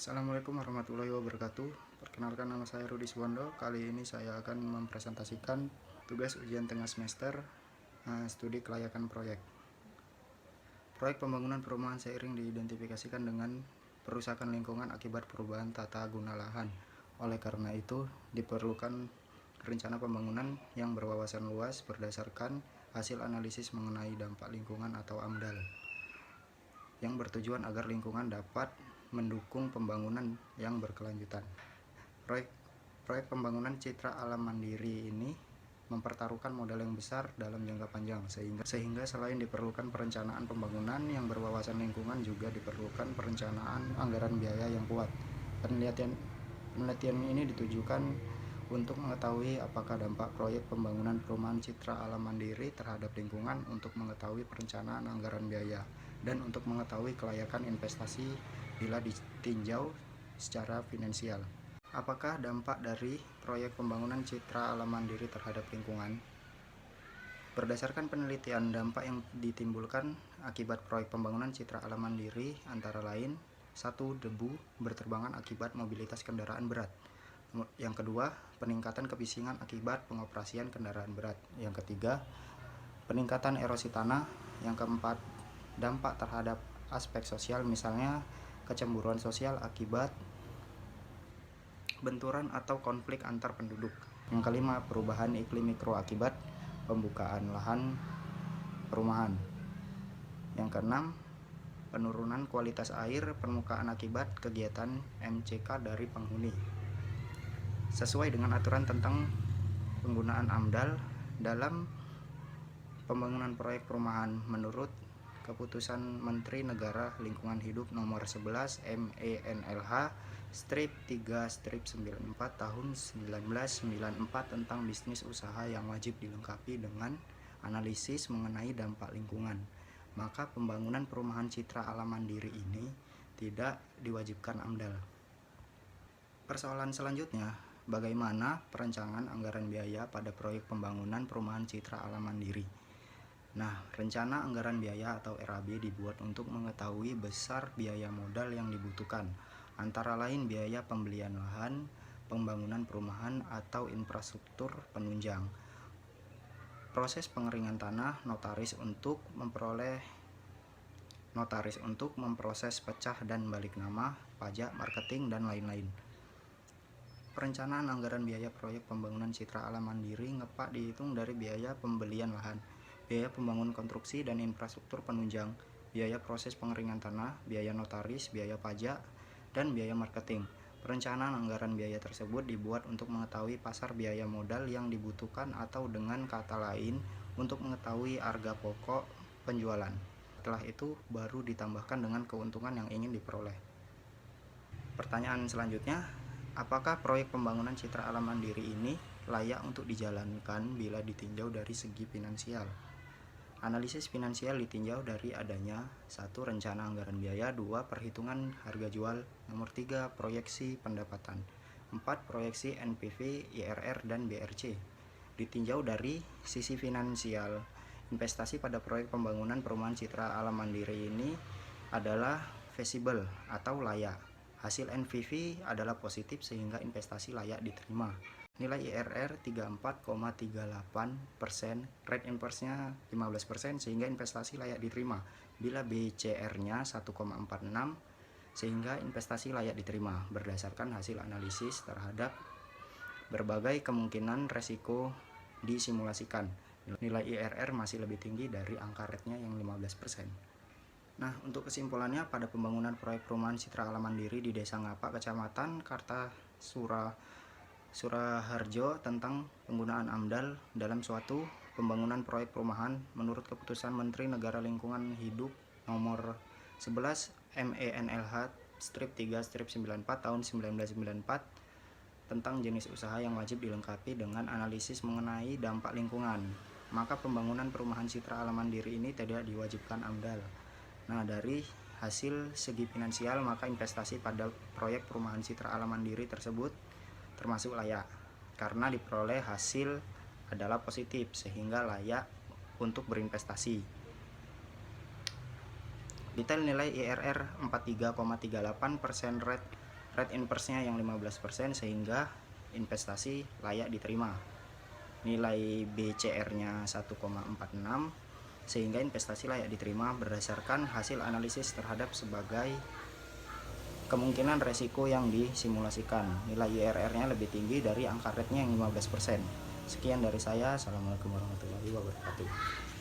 Assalamualaikum warahmatullahi wabarakatuh. Perkenalkan, nama saya Rudi Suwondo. Kali ini saya akan mempresentasikan tugas ujian tengah semester studi kelayakan proyek. Proyek pembangunan perumahan seiring diidentifikasikan dengan perusakan lingkungan akibat perubahan tata guna lahan. Oleh karena itu, diperlukan rencana pembangunan yang berwawasan luas berdasarkan hasil analisis mengenai dampak lingkungan atau AMDAL, yang bertujuan agar lingkungan dapat mendukung pembangunan yang berkelanjutan. Proyek pembangunan citra alam mandiri ini mempertaruhkan modal yang besar dalam jangka panjang, sehingga selain diperlukan perencanaan pembangunan yang berwawasan lingkungan, juga diperlukan perencanaan anggaran biaya yang kuat. Penelitian ini ditujukan untuk mengetahui apakah dampak proyek pembangunan perumahan citra alam mandiri terhadap lingkungan, untuk mengetahui perencanaan anggaran biaya, dan untuk mengetahui kelayakan investasi bila ditinjau secara finansial. Apakah dampak dari proyek pembangunan citra alam mandiri terhadap lingkungan? Berdasarkan penelitian, dampak yang ditimbulkan akibat proyek pembangunan citra alam mandiri antara lain: 1. Debu berterbangan akibat mobilitas kendaraan berat. Yang kedua, peningkatan kebisingan akibat pengoperasian kendaraan berat. Yang ketiga, peningkatan erosi tanah. Yang keempat, dampak terhadap aspek sosial, misalnya kecemburuan sosial akibat benturan atau konflik antar penduduk. Yang kelima, perubahan iklim mikro akibat pembukaan lahan perumahan. Yang keenam, penurunan kualitas air permukaan akibat kegiatan MCK dari penghuni. Sesuai dengan aturan tentang penggunaan AMDAL dalam pembangunan proyek perumahan menurut Keputusan Menteri Negara Lingkungan Hidup Nomor 11 MENLH-3/94 Tahun 1994 tentang bisnis usaha yang wajib dilengkapi dengan analisis mengenai dampak lingkungan, maka pembangunan perumahan citra alam mandiri ini tidak diwajibkan AMDAL. Persoalan selanjutnya, bagaimana perencanaan anggaran biaya pada proyek pembangunan perumahan citra alam mandiri? Nah, rencana anggaran biaya atau RAB dibuat untuk mengetahui besar biaya modal yang dibutuhkan, antara lain biaya pembelian lahan, pembangunan perumahan atau infrastruktur penunjang, proses pengeringan tanah, notaris untuk memproses pecah dan balik nama, pajak, marketing, dan lain-lain. Perencanaan anggaran biaya proyek pembangunan citra alam mandiri ngepak dihitung dari biaya pembelian lahan, biaya pembangunan konstruksi dan infrastruktur penunjang, biaya proses pengeringan tanah, biaya notaris, biaya pajak, dan biaya marketing. Perencanaan anggaran biaya tersebut dibuat untuk mengetahui pasar biaya modal yang dibutuhkan, atau dengan kata lain, untuk mengetahui harga pokok penjualan. Setelah itu baru ditambahkan dengan keuntungan yang ingin diperoleh. Pertanyaan selanjutnya, apakah proyek pembangunan citra alam mandiri ini layak untuk dijalankan bila ditinjau dari segi finansial? Analisis finansial ditinjau dari adanya 1. Rencana anggaran biaya, 2. Perhitungan harga jual, nomor 3. Proyeksi pendapatan, 4. Proyeksi NPV, IRR, dan BRC. Ditinjau dari sisi finansial, investasi pada proyek pembangunan perumahan citra alam mandiri ini adalah feasible atau layak. Hasil NPV adalah positif sehingga investasi layak diterima. Nilai IRR 34,38%, rate inverse-nya 15% sehingga investasi layak diterima. Bila BCR-nya 1,46 sehingga investasi layak diterima berdasarkan hasil analisis terhadap berbagai kemungkinan resiko disimulasikan. Nilai IRR masih lebih tinggi dari angka rate-nya yang 15%. Nah, untuk kesimpulannya, pada pembangunan proyek perumahan citra alam mandiri di Desa Ngapak, Kecamatan Suraharjo tentang penggunaan AMDAL dalam suatu pembangunan proyek perumahan menurut Keputusan Menteri Negara Lingkungan Hidup Nomor 11 MENLH-3/94 Tahun 1994 tentang jenis usaha yang wajib dilengkapi dengan analisis mengenai dampak lingkungan, maka pembangunan perumahan citra alam mandiri ini tidak diwajibkan AMDAL. Nah, dari hasil segi finansial, maka investasi pada proyek perumahan citra alam mandiri tersebut termasuk layak karena diperoleh hasil adalah positif sehingga layak untuk berinvestasi. Detail nilai IRR 43,38%, rate rate inverse-nya yang 15% sehingga investasi layak diterima. Nilai BCR-nya 1,46 sehingga investasi layak diterima berdasarkan hasil analisis terhadap sebagai kemungkinan resiko yang disimulasikan. Nilai IRR-nya lebih tinggi dari angka rate-nya yang 15%. Sekian dari saya. Assalamualaikum warahmatullahi wabarakatuh.